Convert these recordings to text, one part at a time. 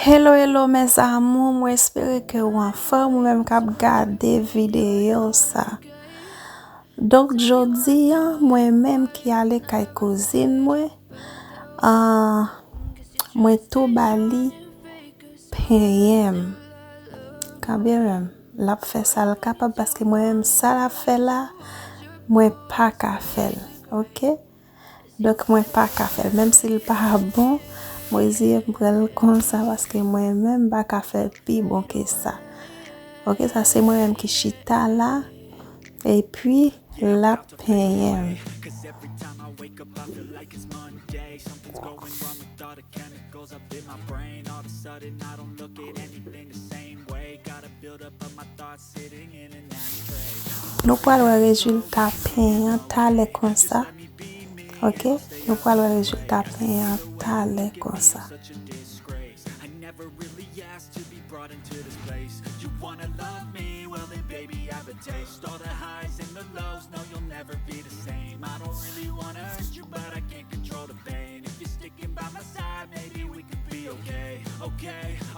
Hello, hello mes amours, moi espère que ou en forme ou même k'ap gade vidéo ça. Donc jodi moi-même qui allé kay cousine moi tout bali penyenm. Quand bien la fait ça le capable parce que moi-même ça la fait là, moi pas qu'à faire. OK? Donc moi pas qu'à faire même s'il pas bon. Moi essayer prendre comme ça parce que moi-même pas qu'à faire plus bon que ça. OK, ça c'est moi-même qui chita là et puis la penyenm. Nous prenons le résultat payant talé comme ça. OK? Nous prenons le résultat payant talé comme ça.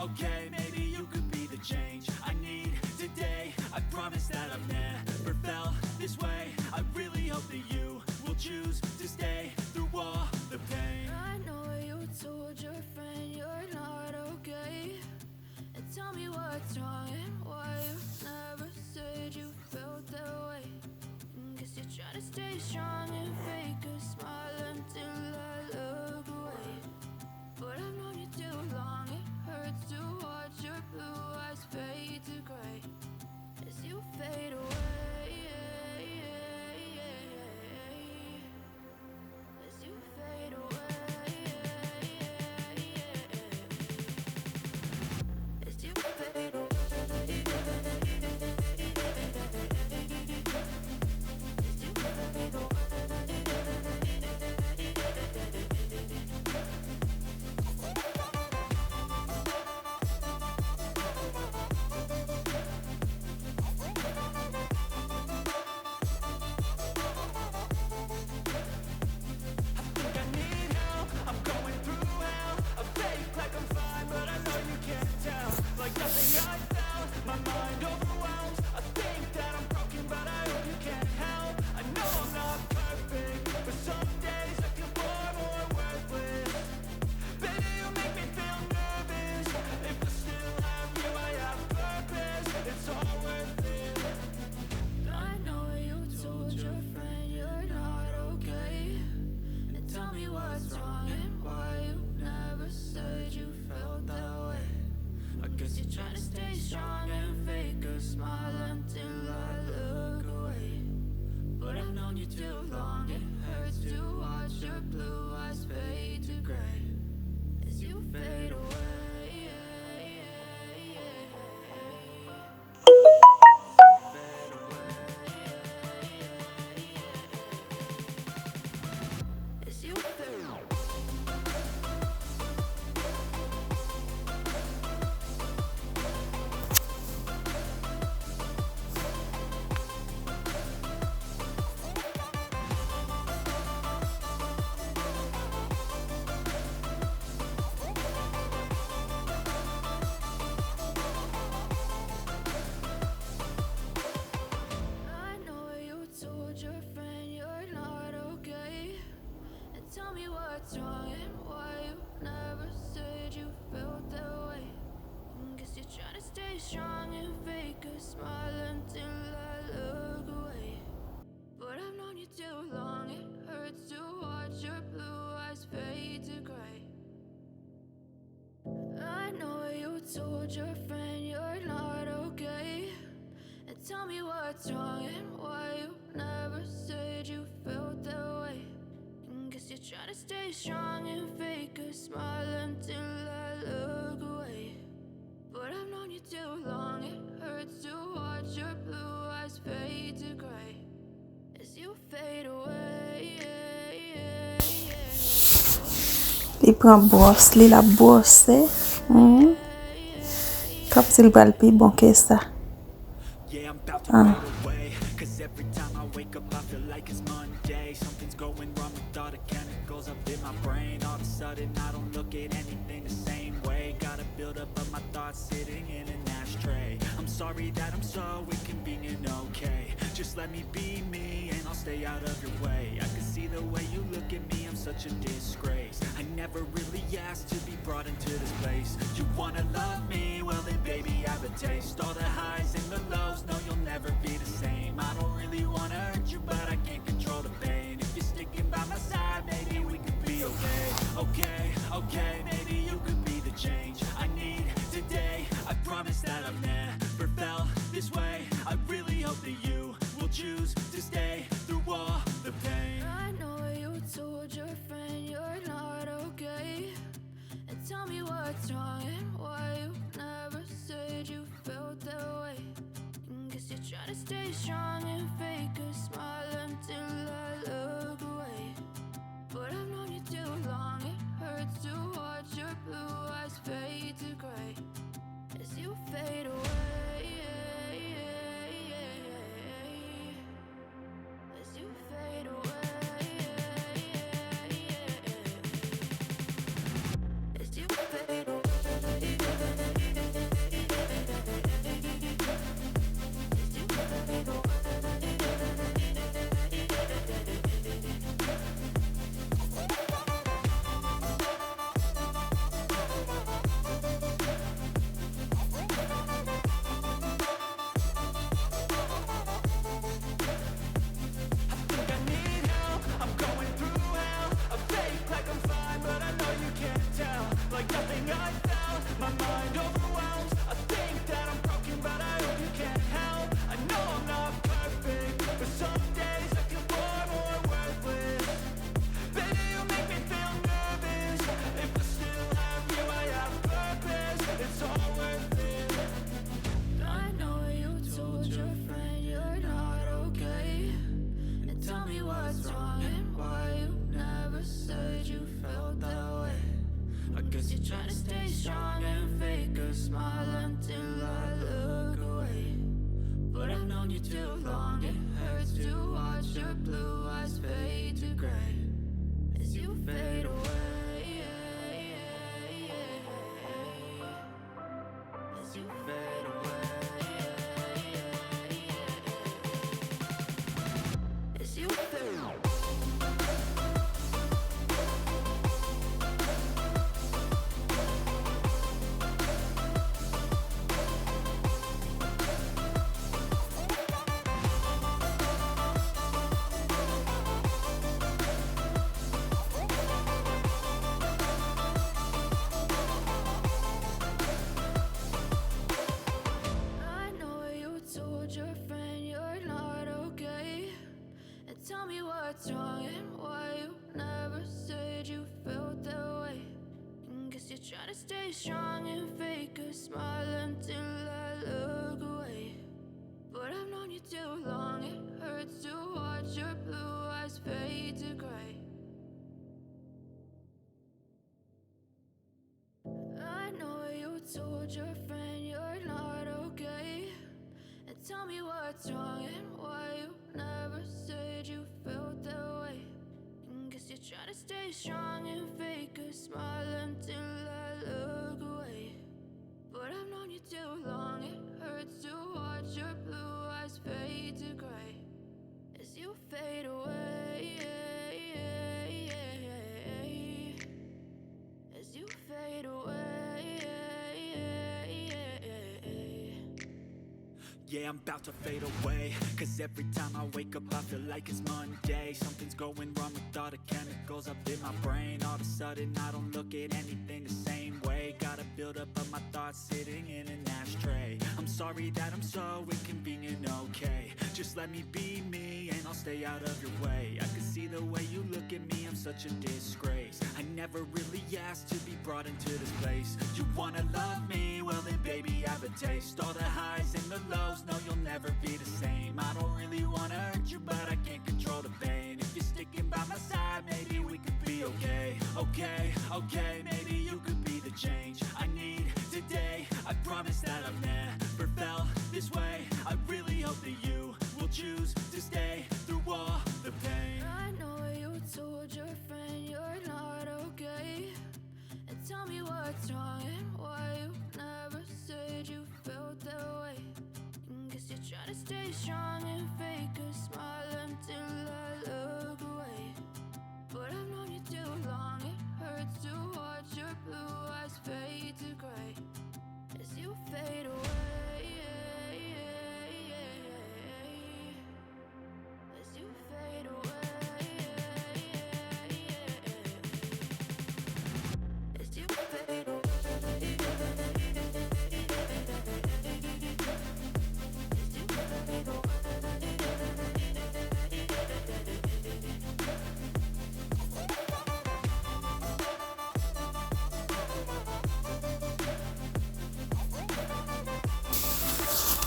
Okay, maybe you could be the change I need today. I promise that I've never felt this way. I really hope that you will choose to stay through all the pain. I know you told your friend you're not okay, and tell me what's wrong and why you never said you felt that way. Guess you're trying to stay strong and fake a smile until I look away. But I've known you too long, it hurts to watch your blue eyes fade to gray as you fade away. As you fade away. As you fade away. Trying to stay strong and fake a smile until I look away. But I've known you too long, it hurts to watch your blue eyes fade to gray as you fade away. As you fade away. Tell me what's wrong and why you never said you felt that way. Guess you're trying to stay strong and fake a smile until I look away. But I've known you too long, it hurts to watch your blue eyes fade to gray. I know you told your friend you're not okay, and tell me what's wrong and why you never said you felt that way. Guess you're trying to stay strong and fake a smile until I look away. But I've known you too long, it hurts to watch your blue eyes fade to gray as you fade away. Il prend brosse, il la brossé. Comme s'il va le plus bon que ça. Cause every time I wake up I feel like it's Monday. Something's going wrong with all the chemicals up in my brain. All of a sudden I don't look at anything the same way. Gotta build buildup of my thoughts sitting in an ashtray. I'm sorry that I'm so inconvenient, okay. Just let me be me and I'll stay out of your way. I can see the way you look at me, I'm such a disgrace. I never really asked to be brought into this place. You wanna love me? Well then baby, have a taste. All the highs and the lows, no you'll never be the same. I don't really wanna hurt you, but I can't control the pain. If you're sticking by my side, maybe we could be okay. Okay, maybe you could be the change I need today. I promise that I've never felt this way. I really hope that you will choose to stay through all the pain. I know you told your friend you're not okay, and tell me what's wrong and why you never said you felt that way. And guess you're trying to stay strong and fake a smile until I look away. But I've known you too long, it hurts to watch your blue eyes fade to gray as you fade away. As you fade away. As you fade away. As you fade away. Like nothing I felt, my mind overwhelms. I think that I'm broken, but I hope you can't help. I know I'm not perfect, but some days I feel far more worthless. Baby, you make me feel nervous. If I still have you, I have purpose. It's all worth it. I know you told your friend you're not okay, and tell me what's wrong and why you never said you felt that way. I guess you're trying to stay strong and fake a smile until I look away. But I've known you too long, it hurts to watch your blue eyes fade to gray as you fade away. As you fade away. As you fade away. Tell me what's wrong and why you never said you felt that way. And guess you're trying to stay strong and fake a smile until I look away. But I've known you too long, it hurts to watch your blue eyes fade to gray. I know you told your friend you're not okay, and tell me what's wrong and why you never said you felt that way. And guess you're trying to stay strong and fake a smile until I look away. But I've known you too long, it hurts to watch your blue eyes fade to gray as you fade away. As you fade away. Yeah, I'm about to fade away, cause every time I wake up I feel like it's Monday. Something's going wrong with all the chemicals up in my brain. All of a sudden I don't look at anything the same way. Got a buildup of my thoughts sitting in an ashtray. I'm sorry that I'm so inconvenient, okay. Just let me be me and I'll stay out of your way. I can see the way you look at me, I'm such a disgrace. I never really asked to be brought into this place. You wanna love me? Well then baby, have a taste. All the highs and the lows, no you'll never be the same. I don't really wanna hurt you, but I can't control the pain. If you're sticking by my side, maybe we could be okay. Okay, maybe you could be the change I need today. I promise that I've never felt this way. I really hope that you will choose to stay through all the pain. I know you told your friend you're not okay, and tell me what's wrong and why you tryna stay strong and fake a smile until I look away. But I've known you too long, it hurts to watch your blue eyes fade to gray as you fade away. As you fade away. As you fade away.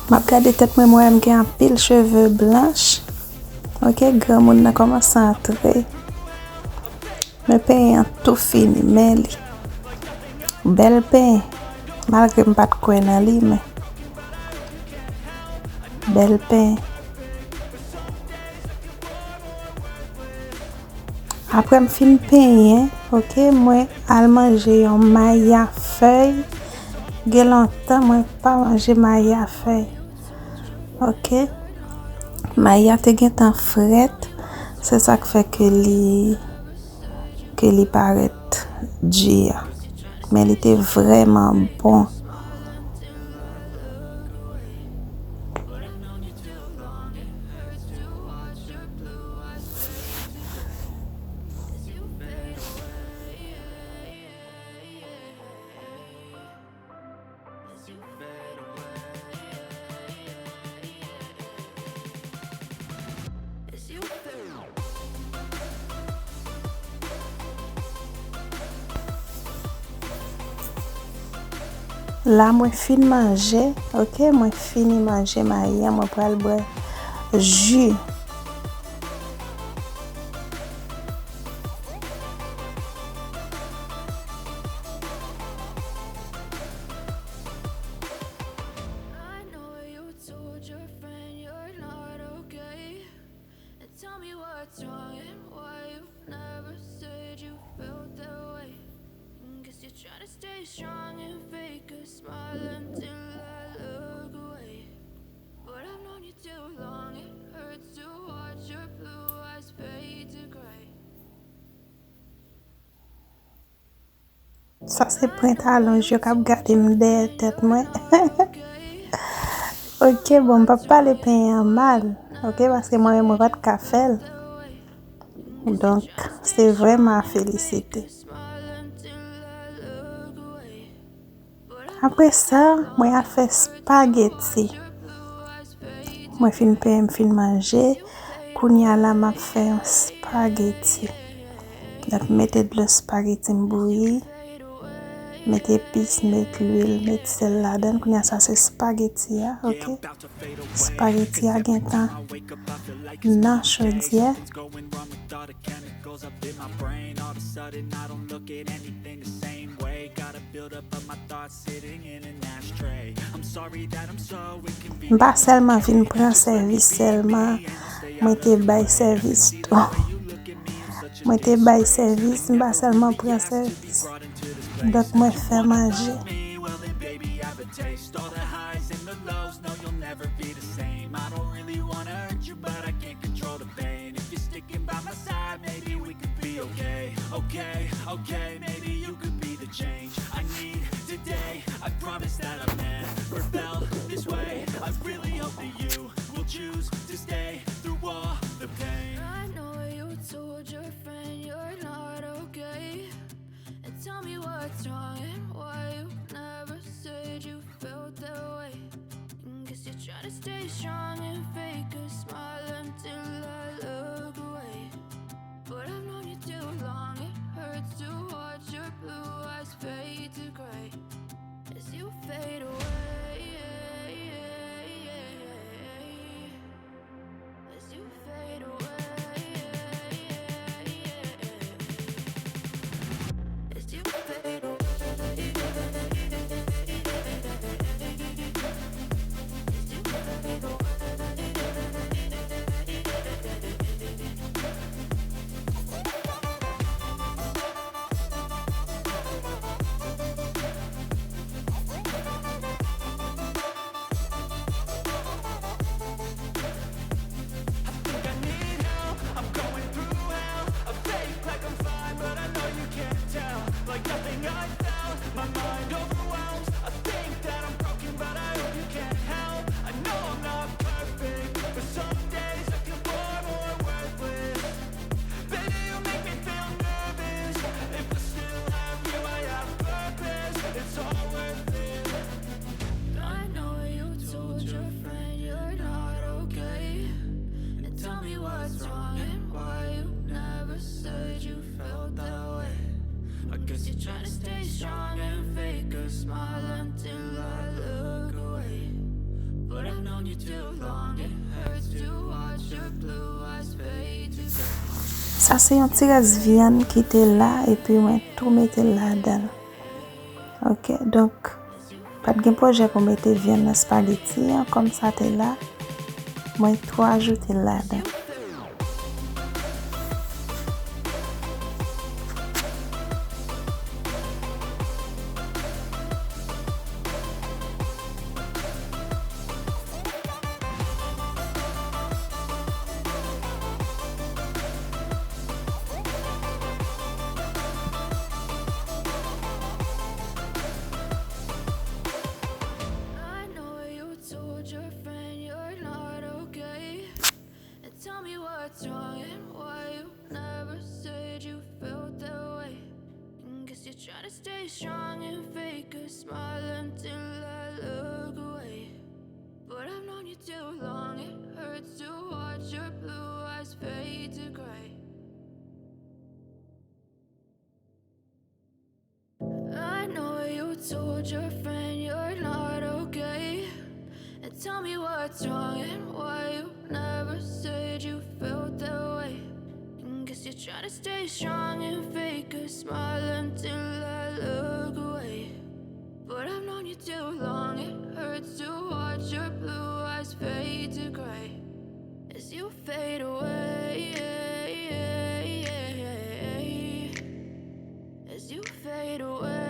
M'a gade tête moi gen un pile cheveux blanches. OK, grand moun nan commence à entrer. Me pen tout fini, mais li. Bel pen. Malgré m'pas de quoi nan li, mais bel pen. Après me fin pen, OK, moi al manger un maya feuille. Gen longtemps moi pas manger maya feuille. OK. Maya te gen tan fret. C'est ça qui fait que li paraît dur. Mais il était vraiment bon. Là, moi fin manger, OK, moi fini manger Maria, moi pral boire jus. I know you told your friend you're not okay. And tell me what's wrong and why you never said you felt that way. Guess you're trying to stay strong and fake a smile until I look away. But I've known you too long, it hurts to watch your blue eyes fade to gray. Ça c'est pantalon je cap garder m'der tête moi. OK, bon papa le pain mal. OK, parce que moi moi pas de café. Donc c'est vraiment à féliciter. Après ça, moi a fait spaghetti. Moi fin pain fin manger, kounya la m'a fait un spaghetti. Donc mettez de le spaghetti bouilli. Mettez épices, mettez l'huile, mettez sel là-dedans. Kounya ça c'est spaghetti, OK? Spaghetti a gen tan nan chaudière. Pas seulement vin prendre service seulement, moi te bay service tout. Moi te bay service, pas seulement prendre service. Donc moi fais manger. Okay, maybe you could be the change I need today. I promise that I've never felt this way. I really hope that you will choose to stay through all the pain. I know you told your friend you're not okay. And tell me what's wrong and why you never said you felt that way. Guess you're trying to stay strong and fake a smile until I look away. But I've known you too long, it hurts to watch your blue eyes fade to gray as you fade away. As you fade away. As you fade away. As you fade away. My mind overwhelms, I think that I'm broken, but I hope you can't help. I know I'm not perfect, but some days I feel far more worthless. Baby, you make me feel nervous. If I still have you, I have purpose. It's all worth it. I know you told your friend you're not okay, and tell me what's wrong and why you never said you felt that way. I guess you're trying to stay strong and fake a smile until I look away. But I've known you too long, it hurts to watch your blue eyes fade to gray. Ça c'est un petit reste viande qui était là et puis moi tout mettre là-dedans. OK, donc pas de projet pour mettre viande dans spaghetti hein, comme ça t'es là. Moi tout ajouter là-dedans. I know you told your friend you're not okay, and tell me what's wrong and why you never said you felt that way. And guess you're trying to stay strong and fake a smile until I look away. But I've known you too long, it hurts to watch your blue eyes fade to gray. I know you told your friend you're not okay, and tell me what's wrong and why you never said you felt that way. And guess you're trying to stay strong and fake a smile until I look away. But I've known you too long, it hurts to watch your blue eyes fade to gray as you fade away. As you fade away.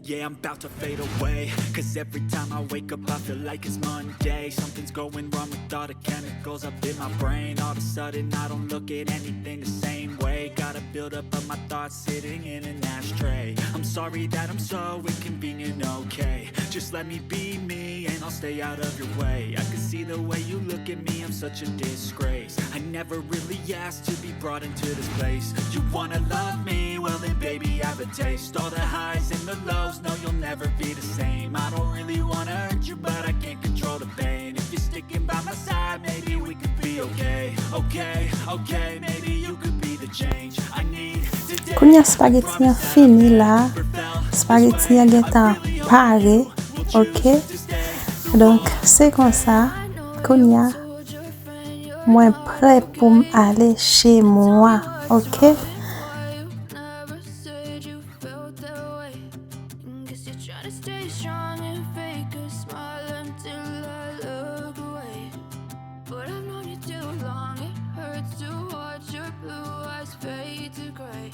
Yeah, I'm about to fade away, cause every time I wake up I feel like it's Monday. Something's going wrong with all the chemicals up in my brain. All of a sudden I don't look at anything the same way. Got a buildup of my thoughts sitting in an ashtray. I'm sorry that I'm so inconvenient, okay. Just let me be me and I'll stay out of your way. I can see the way you look at me, I'm such a disgrace. I never really asked to be brought into this place. You wanna love me? Well then baby I have a taste. All the highs and the lows, no you'll never be the same. I don't really wanna hurt you but I can't control the pain. If you're sticking by my side maybe we could be okay. Okay, maybe you could be the change I need today. Kounya spaghetti a fini là. Spaghetti a getan pare. OK. Donc c'est comme ça. Kounya moi prêt pour aller chez moi. OK. Never said you felt that way. Guess you're trying to stay strong and fake a smile until I look away. But I've known you too long, it hurts to watch your blue eyes fade to gray.